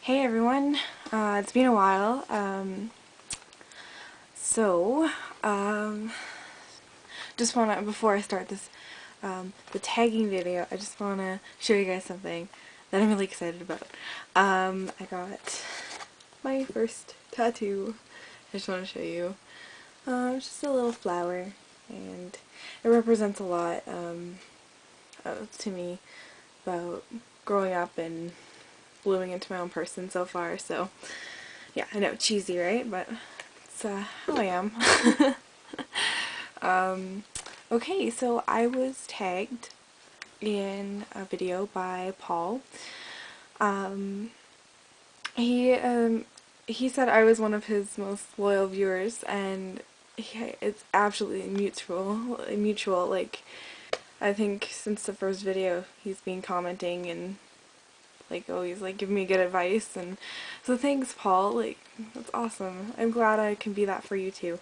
Hey everyone, it's been a while. So, um, just wanna, before I start this, the tagging video, I just wanna show you guys something that I'm really excited about. I got my first tattoo. I just wanna show you. It's just a little flower, and it represents a lot, to me about growing up and blooming into my own person so far, so yeah, I know, cheesy, right? But it's how I am. Okay, so I was tagged in a video by Paul. Um, he um, he said I was one of his most loyal viewers, and it's absolutely mutual. Like, I think since the first video, he's been commenting and like always like giving me good advice, and so thanks, Paul. Like, that's awesome. I'm glad I can be that for you too.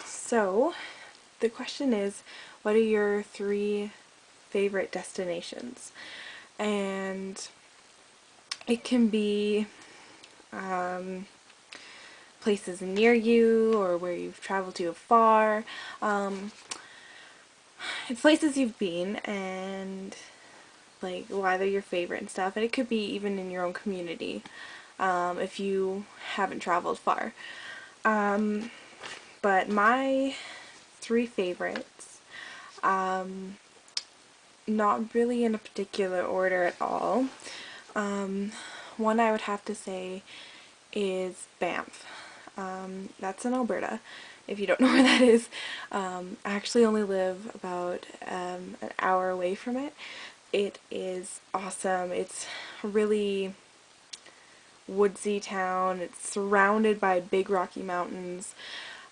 So the question is, what are your 3 favorite destinations? And it can be places near you or where you've traveled to afar. It's places you've been and like why they're your favorite and stuff. And it could be even in your own community if you haven't traveled far. But my 3 favorites, not really in a particular order at all. One I would have to say is Banff. That's in Alberta, if you don't know where that is. I actually only live about an hour away from it. It is awesome. It's really woodsy town. It's surrounded by big rocky mountains.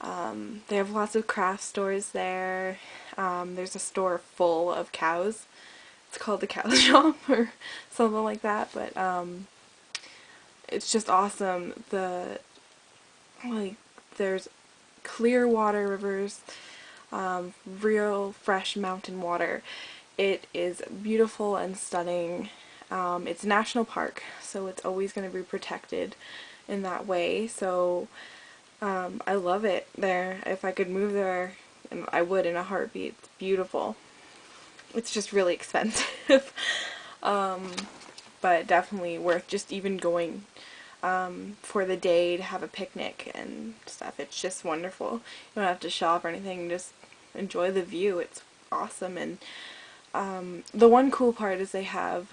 They have lots of craft stores there. There's a store full of cows. It's called the cow shop or something like that, but it's just awesome. There's clear water rivers, real fresh mountain water. It is beautiful and stunning. It's a national park, so it's always going to be protected in that way. So I love it there. If I could move there, I would in a heartbeat. It's beautiful. It's just really expensive, but definitely worth just even going for the day to have a picnic and stuff. It's just wonderful. You don't have to shop or anything, just enjoy the view. It's awesome. And the one cool part is they have,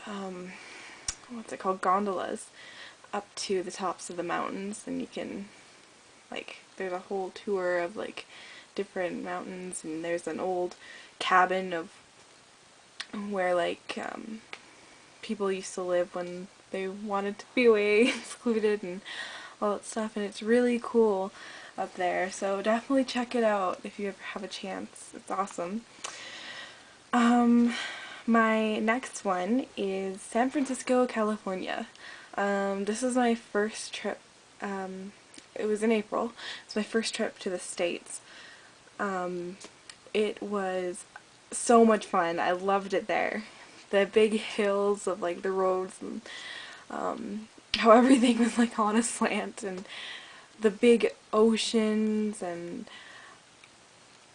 what's it called, gondolas up to the tops of the mountains, and you can, like, there's a whole tour of like different mountains, and there's an old cabin of where like people used to live when they wanted to be away, secluded and all that stuff, and it's really cool up there, so definitely check it out if you ever have a chance. It's awesome. My next one is San Francisco, California. This is my first trip. It was in April. It's my first trip to the States. It was so much fun. I loved it there. The big hills of like the roads and how everything was like on a slant, and the big oceans and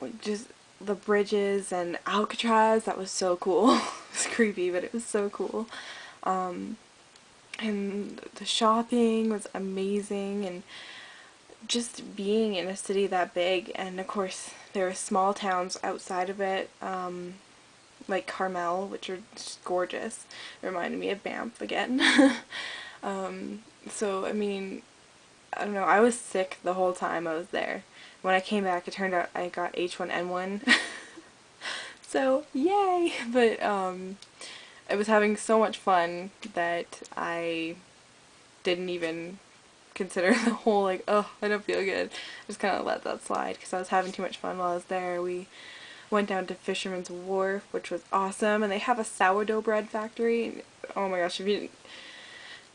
like just the bridges and Alcatraz. That was so cool. It was creepy, but it was so cool. And the shopping was amazing, and just being in a city that big, and of course there are small towns outside of it, like Carmel, which are just gorgeous. It reminded me of Banff again. So I mean, I don't know, I was sick the whole time I was there. When I came back, it turned out I got H1N1. So yay! But I was having so much fun that I didn't even consider the whole like, oh, I don't feel good. I just kind of let that slide because I was having too much fun while I was there. We went down to Fisherman's Wharf, which was awesome, and they have a sourdough bread factory. Oh my gosh,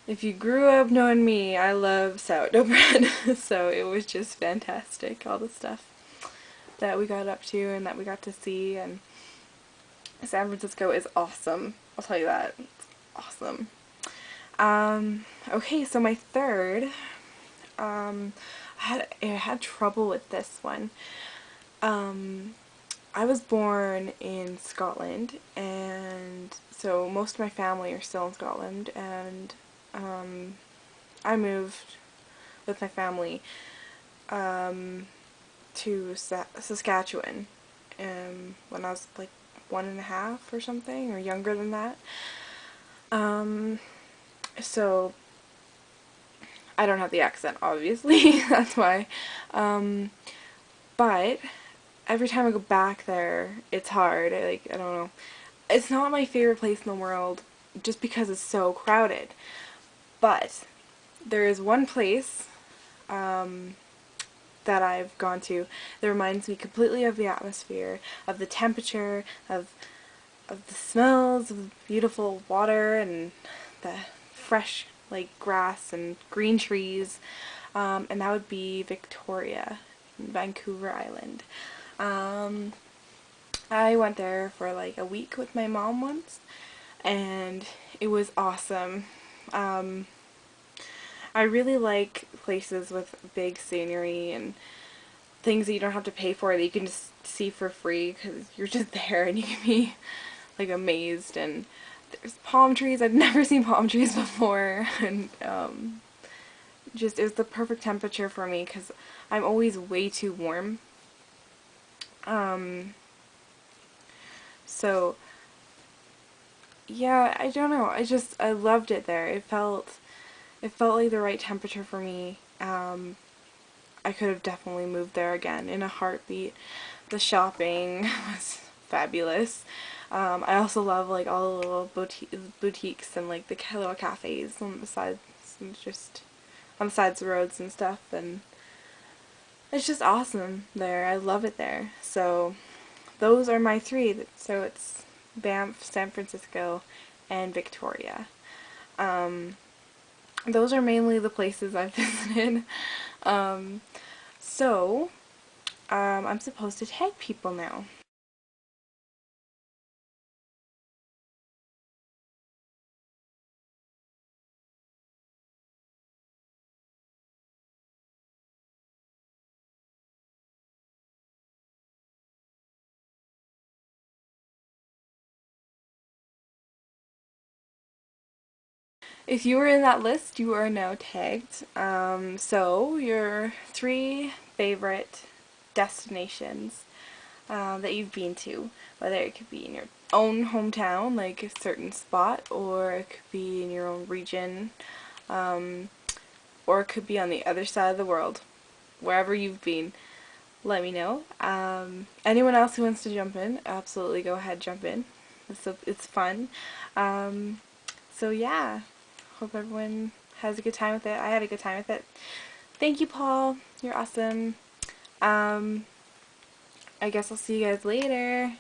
if you grew up knowing me, I love sourdough bread. So it was just fantastic, all the stuff that we got up to and that we got to see, and San Francisco is awesome. I'll tell you that. It's awesome. Okay, so my third, I had trouble with this one. I was born in Scotland, and so most of my family are still in Scotland, and I moved with my family to Saskatchewan when I was like 1.5 or something, or younger than that. So I don't have the accent, obviously. That's why. But every time I go back there, it's hard. I don't know. It's not my favorite place in the world just because it's so crowded. But there is one place that I've gone to that reminds me completely of the atmosphere, of the temperature, of the smells, of the beautiful water and the fresh like grass and green trees, and that would be Victoria, Vancouver Island. I went there for like a week with my mom once, and it was awesome. I really like places with big scenery and things that you don't have to pay for, that you can just see for free because you're just there and you can be like amazed. And there's palm trees. I've never seen palm trees before, and just it was the perfect temperature for me because I'm always way too warm. So yeah, I don't know. I loved it there. It felt like the right temperature for me. I could have definitely moved there again in a heartbeat. The shopping was fabulous. I also love like all the little boutiques and like the little cafes on the sides, and just on the sides of the roads and stuff, and it's just awesome there. I love it there. So those are my three. So it's Banff, San Francisco, and Victoria. Those are mainly the places I've visited. So I'm supposed to tag people now. If you were in that list, you are now tagged. So your 3 favorite destinations that you've been to, whether it could be in your own hometown, like a certain spot, or it could be in your own region, or it could be on the other side of the world. Wherever you've been, let me know. Anyone else who wants to jump in, absolutely go ahead, jump in. It's fun. So yeah, hope everyone has a good time with it. I had a good time with it. Thank you, Paul. You're awesome. I guess I'll see you guys later.